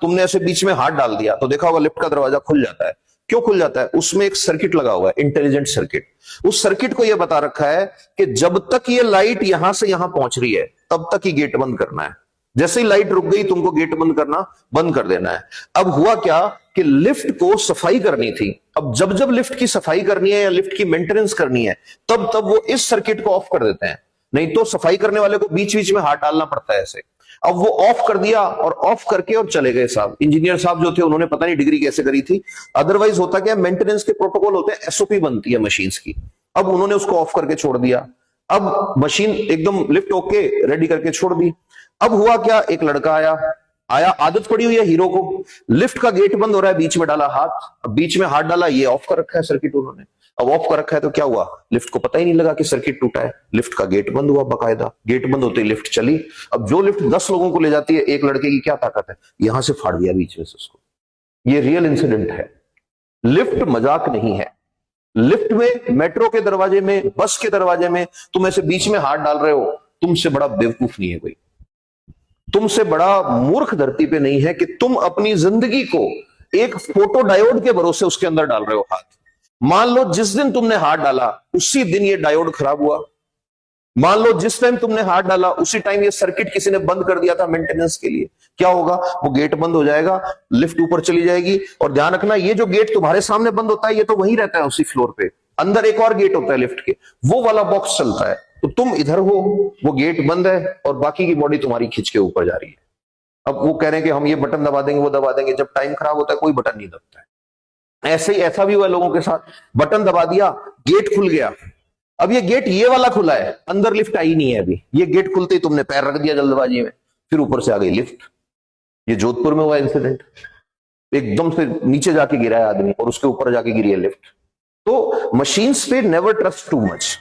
तुमने ऐसे बीच में हाथ डाल दिया तो देखा होगा लिफ्ट का दरवाजा खुल जाता है। क्यों खुल जाता है? उसमें एक सर्किट लगा हुआ है, इंटेलिजेंट सर्किट। उस सर्किट को यह बता रखा है कि जब तक ये लाइट यहां से यहां पहुंच रही है तब तक ही गेट बंद करना है। जैसे ही लाइट रुक गई तुमको गेट बंद करना बंद कर देना है। अब हुआ क्या कि लिफ्ट को सफाई करनी थी। अब जब जब लिफ्ट की सफाई करनी है या लिफ्ट की मेंटेनेंस करनी है तब तब वो इस सर्किट को ऑफ कर देते हैं। नहीं तो सफाई करने वाले को बीच बीच में हाथ डालना पड़ता है ऐसे। अब वो ऑफ कर दिया और ऑफ करके और चले गए साहब। इंजीनियर साहब जो थे उन्होंने पता नहीं डिग्री कैसे करी थी। अदरवाइज होता क्या, मेंटेनेंस के प्रोटोकॉल होते हैं, एसओपी बनती है मशीन्स की। अब उन्होंने उसको ऑफ करके छोड़ दिया। अब मशीन एकदम लिफ्ट ओके रेडी करके छोड़ दी। अब हुआ क्या, एक लड़का आया आया आदत पड़ी हुई है हीरो को, लिफ्ट का गेट बंद हो रहा है, बीच में डाला हाथ। अब बीच में हाथ डाला, ये ऑफ कर रखा है सर्किट उन्होंने। अब ऑफ कर रखा है तो क्या हुआ, लिफ्ट को पता ही नहीं लगा कि सर्किट टूटा है। लिफ्ट का गेट बंद हुआ बकायदा। गेट बंद होते ही लिफ्ट चली। अब जो लिफ्ट 10 लोगों को ले जाती है, एक लड़के की क्या ताकत है, यहां से फाड़ दिया बीच में से उसको। ये रियल इंसिडेंट है। लिफ्ट मजाक नहीं है। लिफ्ट में, मेट्रो के दरवाजे में, बस के दरवाजे में तुम ऐसे बीच में हाथ डाल रहे हो, तुमसे बड़ा बेवकूफ नहीं है कोई। तुमसे बड़ा मूर्ख धरती पे नहीं है कि तुम अपनी जिंदगी को एक फोटो डायोड के भरोसे उसके अंदर डाल रहे हो हाथ। मान लो जिस दिन तुमने हाथ डाला उसी दिन ये डायोड खराब हुआ। मान लो जिस टाइम तुमने हाथ डाला उसी टाइम ये सर्किट किसी ने बंद कर दिया था मेंटेनेंस के लिए, क्या होगा, वो गेट बंद हो जाएगा, लिफ्ट ऊपर चली जाएगी। और ध्यान रखना, ये जो गेट तुम्हारे सामने बंद होता है ये तो वहीं रहता है उसी फ्लोर पे। अंदर एक और गेट होता है लिफ्ट के, वो वाला बॉक्स चलता है। तो तुम इधर हो, वो गेट बंद है और बाकी की बॉडी तुम्हारी खिंच के ऊपर जा रही है। अब वो कह रहे हैं कि हम ये बटन दबा देंगे वो दबा देंगे। जब टाइम खराब होता है कोई बटन नहीं दबता है। ऐसे ही ऐसा भी हुआ लोगों के साथ, बटन दबा दिया, गेट खुल गया। अब ये गेट ये वाला खुला है, अंदर लिफ्ट आई नहीं है अभी। ये गेट खुलते ही तुमने पैर रख दिया जल्दबाजी में, फिर ऊपर से आ गई लिफ्ट। ये जोधपुर में हुआ इंसिडेंट। एकदम से नीचे जाके गिरा है आदमी और उसके ऊपर जाके गिरी है लिफ्ट। तो मशीन्स पे नेवर ट्रस्ट टू मच।